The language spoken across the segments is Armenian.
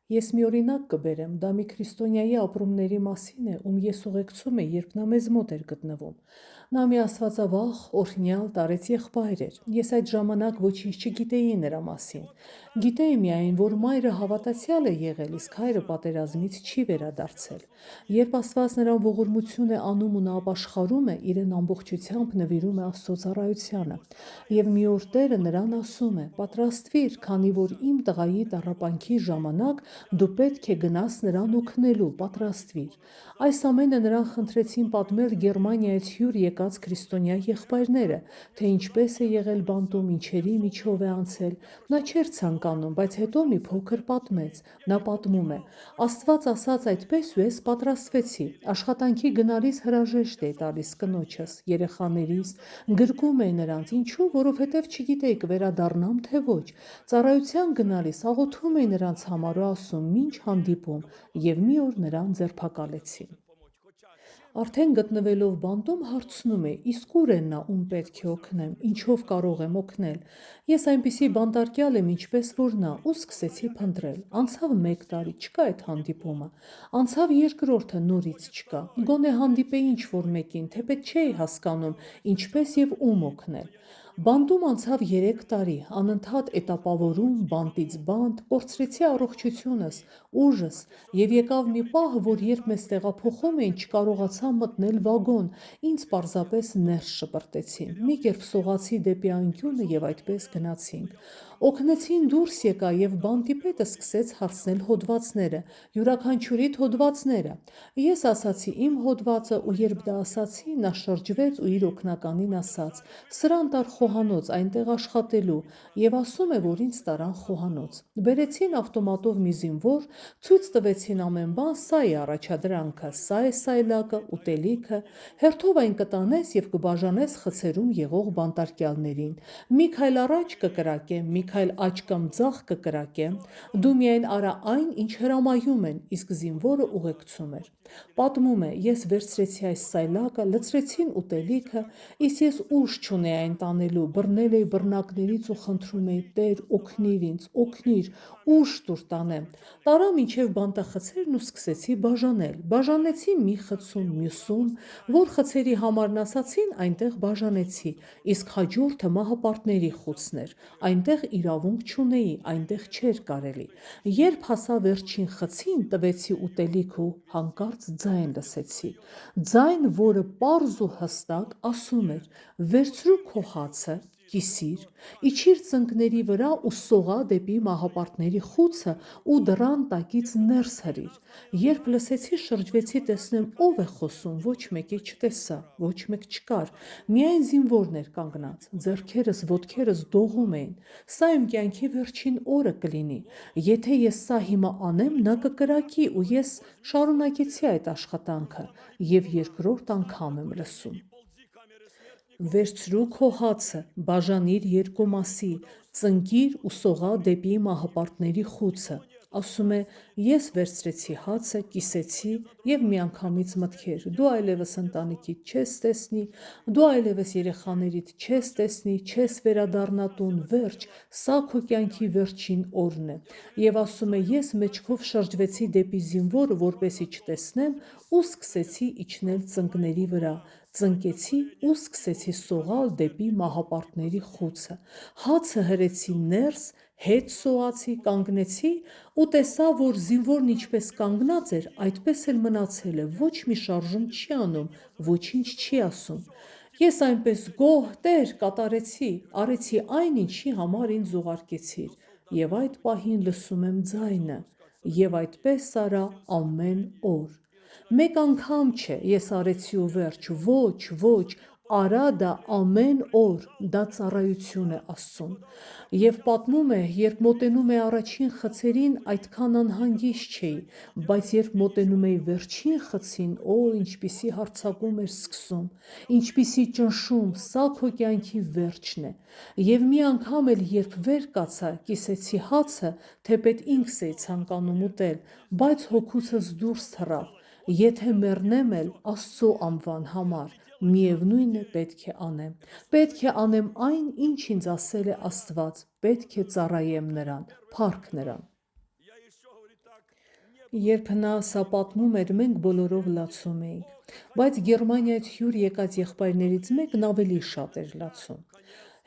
Ես մի օրինակ կբերեմ, դա մի քրիստոնյայի ապրումների մասին է, ում ես ուղեկցում էի, երբ նա մեզ մոտ էր գտնվում։ Նա մի աստվածավախ, օրհնյալ, տարեց եղբայր էր։ Ես այդ ժամանակ ոչինչ չգիտեի նրա մասին։ Գիտեի միայն, որ մայրը հավատացյալ է եղել, իսկ հայրը պատերազմից չի վերադարձել։ Երբ Աստված նրան ողորմություն է անում ու նա ապաշխարում է, իրեն ամբողջությամբ նվիրում է Աստծո ծառայությանը։ Եվ մի օր Տերը նրան ասում է. «Պատրաստվիր, քանի որ իմ տղայի տառապանքի ժամանակ դու պետք է գնաս նրան օգնելու, պատրաստվիր»։ Այս ամենը նրան խնդրեցին պատմել Գերմանիայից հյուր եկած քրիստոնյա եղբայրները, թե ինչպես է եղել բանտում, ինչերի միջով է անցել։ Նա չէր ցանկանում, բայց հետո մի փոքր պատմեց։ Նա պատմում է. «Աստված ասաց այդպես ու ես պատրաստվեցի։ Աշխատանքի գնալիս հրաժեշտ էի տալիս կնոջս, երեխաներիս, գրկում էի նրանց, ինչու, որովհետև չգիտեի կվերադառնամ թե ոչ։ Ծառայության գնալիս աղոթում էի նրանց համար ու ասում՝ մինչ հանդիպում, եւ մի օր նրան ձերբակալեցին»։ Արդեն գտնվելով բանտում հարցնում է. «Իսկ ուր է նա, ում պետք է օգնեմ, ինչով կարող եմ օգնել»։ Ես այնպիսի բանտարկյալ եմ, ինչպես որ նա, ու սկսեցի փնտրել։ Անցավ 1 տարի, չկա այդ հանդիպումը։ Անցավ երկրորդը, նորից չկա։ Գոնե հանդիպեի ինչ-որ մեկին, թեպետ չէի հասկանում ինչպես եւ ում օգնել։ Բանտում անցավ 3 տարի, անընդհատ էտապավորում, բանտից բանտ, կորցրեցի առողջությունս, ուժս, եւ եկավ մի պահ, որ երբ մեզ տեղափոխում էին, չկարողացա մտնել վագոն, ինձ պարզապես ներս շպրտեցին։ Մի կերպ սողացի դեպի անկյունը եւ այդպես գնացինք։ Օգնեցին դուրս եկա եւ բանտի պետը սկսեց հարցնել հոդվածները, յուրաքանչյուրիդ հոդվածները։ Ես ասացի իմ հոդվածը ու երբ դա ասացի, նա շրջվեց ու իր օգնականին ասաց. «Սրան տար խոհանոց, այնտեղ աշխատելու» եւ ասում է, որ ինձ տարան խոհանոց։ Բերեցին ավտոմատով մի զինվոր, ցույց տվեցին ամեն բան, սա է առաջադրանքը, սա է սայլակը, ուտելիքը, հերթով այն կտանես եւ կբաժանես խցերում եղող բանտարկյալներին։ Մի քայլ առաջ կկրակեմ, մի քայլ աջ կամ ձախ կկրակեմ, դու միայն արա այն, ինչ հրամայում են, իսկ զինվորը ուղեկցում էր։ Պատմում է. «Ես վերցրեցի այս սայլակը, լցրեցին ուտելիքը, իսկ ես ուժ չունեի այն տանելու, բռնել էի բռնակներից ու խնդրում էի՝ Տեր, օգնիր ինձ, օգնիր, ուժ տուր տանեմ։ Տարա մինչև բանտախցերն ու սկսեցի բաժանել։ Բաժանեցի մի խցում, մյուսում, որ խցերի համարն ասացին, այնտեղ բաժանեցի, իսկ հաջորդը մահապարտների խուցն էր, այնտեղ իրավունք չունեի, այնտեղ չէր կարելի։ Երբ հասա վերջին խցին, տվեցի ուտելիք ու հանկարծ ձայն լսեցի։ Ձայն, որը պարզ ու հստակ ասում էր. «Վերցրու քո հացը, կիսիր, իջիր ծնկների վրա ու սողա դեպի մահապարտների խուցը ու դռան տակից ներս հրիր»։ Երբ լսեցի, շրջվեցի տեսնեմ ով է խոսում, ոչ մեկի չտեսա, ոչ մեկ չկար, միայն զինվորն էր կանգնած, ձեռքերս, ոտքերս դողում էին։ Սա իմ կյանքի վերջին օրը կլինի։ Եթե ես սա հիմա անեմ, նա կկրակի ու ես շարունակեցի այդ աշխատանքը եւ երկրորդ անգամ եմ լսում. «Վերցրու քո հացը, բաժանիր երկու մասի, ծնկիր ու սողա դեպի մահապարտների խուցը»։ Ասում է. «Ես վերցրեցի հացը, կիսեցի եւ միանգամից մտքեր. դու այլևս ընտանիքիդ չես տեսնի, դու այլևս երեխաներիդ չես տեսնի, չես վերադառնա տուն, վերջ, սա քո կյանքի վերջին օրն է»։ Եվ ասում է. «Ես մեջքով շրջվեցի դեպի զինվորը, որպեսզի չտեսնեմ, ու սկսեցի իջնել ծնկների վրա, ծնկեցի ու սկսեցի սողալ դեպի մահապարտների խուցը։ Հացը հրեցի ներս, հետ սողացի, կանգնեցի ու տեսա, որ զինվորն ինչպես կանգնած էր, այդպես էլ մնացել է, ոչ մի շարժում չի անում, ոչինչ չի ասում։ Ես այնպես գոհ, Տեր, կատարեցի, արեցի այն, ինչի համար ինձ ուղարկեցիր։ Եվ այդ պահին լսում եմ ձայնը. «Եվ այդպես արա ամեն օր»։ Մեկ անգամ չէ, ես արեցի ու վերջ, ոչ, ոչ, արա դա ամեն օր, դա ծառայություն է Աստծուն։ Եվ պատմում է, երբ մոտենում էի առաջին խցերին, այդքան անհանգիստ չէի, բայց երբ մոտենում էի վերջին խցին, օ, ինչպիսի հարձակում էր սկսում, ինչպիսի ճնշում, սա քո կյանքի վերջն է։ Եվ մի անգամ էլ երբ վեր կացա, կիսեցի հացը, թեպետ ինքս էի ցանկանում ուտել, բայց հոգուցս դուրս թռավ. եթե մեռնեմ էլ Աստծո անվան համար, միևնույն է պետք է անեմ։ Պետք է անեմ այն, ինչ ինձ ասել է Աստված, պետք է ծառայեմ նրան, փառք նրան։ Երբ նա սա պատմում էր, մենք բոլորով լացում էինք, բայց Գերմանիայից հյուր եկած եղբայրներից մեկն ավելի շատ էր լացում։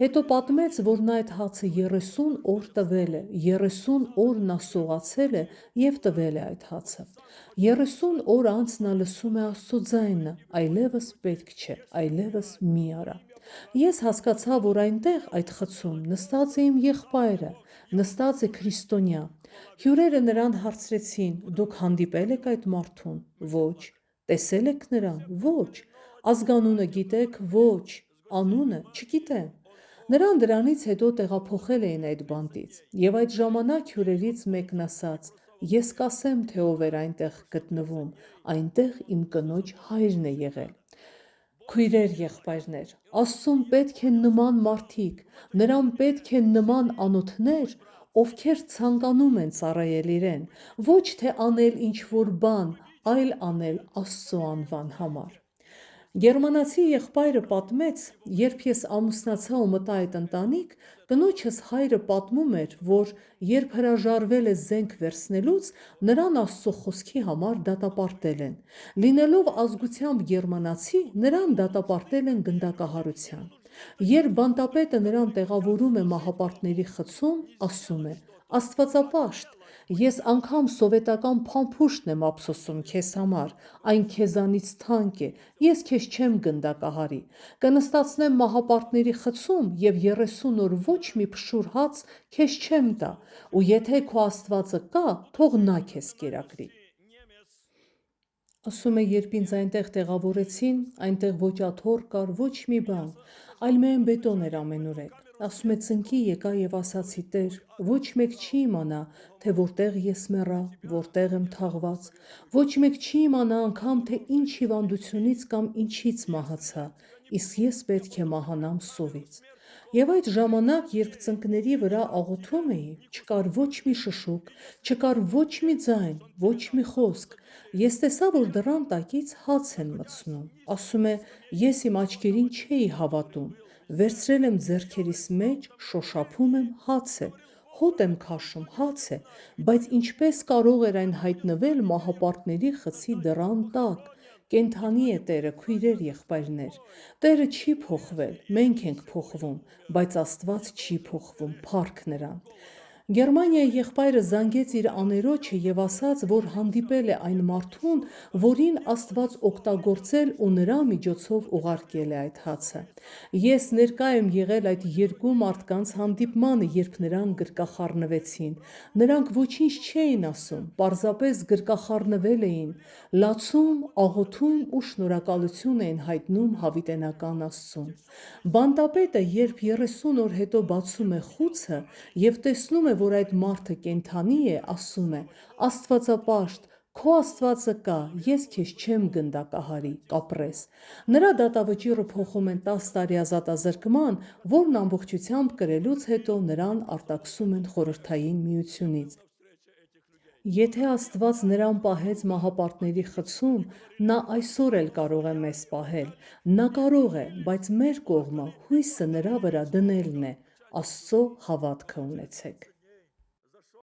Հետո պատմեց, որ նա այդ հացը 30 օր տվել է, 30 օր նա սողացել է և տվել է այդ հացը։ 30 օր անց նա լսում է Աստծո ձայնը, այլևս պետք չէ, այլևս մի արա։ Ես հասկացա, որ այնտեղ այդ խցում նստած է իմ եղբայրը, նստած է քրիստոնյա։ Հյուրերը նրան հարցրեցին. «Դուք հանդիպել եք այդ մարդուն»։ Ոչ։ Տեսել եք նրան։ Ոչ։ Ազգանունը գիտեք։ Ոչ։ Անունը չգիտեմ։ Նրան դրանից հետո տեղափոխել էին այդ բանտից, և այդ ժամանակ հյուրերից մեկն ասաց. «Ես կասեմ, թե ով էր այնտեղ գտնվում, այնտեղ իմ կնոջ հայրն է եղել»։ Քույրեր, եղբայրներ, Աստծուն պետք են նման մարդիկ, նրան պետք են նման անոթներ, ովքեր ցանկանում են ծառայել իրեն, ոչ թե անել ինչ-որ բան, այլ անել Աստծո անվան համար։ Գերմանացի եղբայրը պատմեց, երբ ես ամուսնացա ու մտա այդ ընտանիք, կնոջս հայրը պատմում էր, որ երբ հրաժարվել է զենք վերցնելուց, նրան Աստծո խոսքի համար դատապարտել են։ Լինելով ազգությամբ գերմանացի, նրան դատապարտել են գնդակահարության։ Երբ բանտապետը նրան տեղավորում է մահապարտների խցում, ասում է. «Աստվածապաշտ, ես անգամ սովետական փամփուշտն եմ ափսոսում քեզ համար, այն քեզանից թանկ է, ես քեզ չեմ գնդակահարի, կնստացնեմ մահապարտների խցում և 30 օր ոչ մի փշուր հաց քեզ չեմ տա, ու եթե քո Աստվածը կա, թող նա քեզ կերակրի»։ Ասում է, երբ ինձ այնտեղ տեղավորեցին, այնտեղ ոչ աթոռ կար, ոչ մի բան, այլ միայն բետոն էր ամենուրեք։ Ասում է, ծնկի եկա և ասացի. «Տեր, ոչ մեկ չի իմանա, թե որտեղ ես մեռա, որտեղ եմ թաղված, ոչ մեկ չի իմանա անգամ, թե ինչ հիվանդությունից կամ ինչից մահացա, իսկ ես պետք է մահանամ սովից»։ Եվ այդ ժամանակ, երբ ծնկների վրա աղոթում էի, չկար ոչ մի շշուկ, չկար ոչ մի ձայն, ոչ մի խոսք։ Ես տեսա, որ դռան տակից հաց են մտցնում։ Ասում է, ես իմ աչքերին չէի հավատում։ Վերցրել եմ ձեռքերիս մեջ, շոշափում եմ, հաց է, հոտ եմ քաշում, հաց է, բայց ինչպես կարող էր այն հայտնվել մահապարտների խցի դռան տակ։ Կենդանի է Տերը, քույրեր, եղբայրներ։ Տերը չի փոխվել, մենք ենք փոխվում, բայց Աստված չի փոխվում, փառք Նրան։ Գերմանիայի եղբայրը զանգեց իր աներոջը և ասաց, որ հանդիպել է այն մարդուն, որին Աստված օգտագործել ու նրա միջոցով ուղարկել է այդ հացը։ Ես ներկա եմ եղել այդ երկու մարդկանց հանդիպմանը, երբ նրանք գրկախառնվեցին։ Նրանք ոչինչ չէին ասում, պարզապես գրկախառնվել էին, լացում, աղոթում ու շնորհակալություն էին հայտնում հավիտենական Աստծուն։ Բանտապետը, երբ 30 օր հետո բացում է խուցը և տեսնում է, որ այդ մարդը կենդանի է, ասում է. «Աստվածապաշտ, քո Աստվածը կա, ես քեզ չեմ գնդակահարի, կապրես»։ Նրա դատավճիռը փոխում են 10 տարի ազատազրկման, որն ամբողջությամբ կրելուց հետո նրան արտաքսում են Խորհրդային Միությունից։ Եթե Աստված նրան պահեց մահապարտների խցում, նա այսօր էլ կարող է մեզ պահել։ Նա կարող է, բայց մեր կողմը հույսը նրա վրա դնելն է։ Աստծո հավատքը ունեցեք։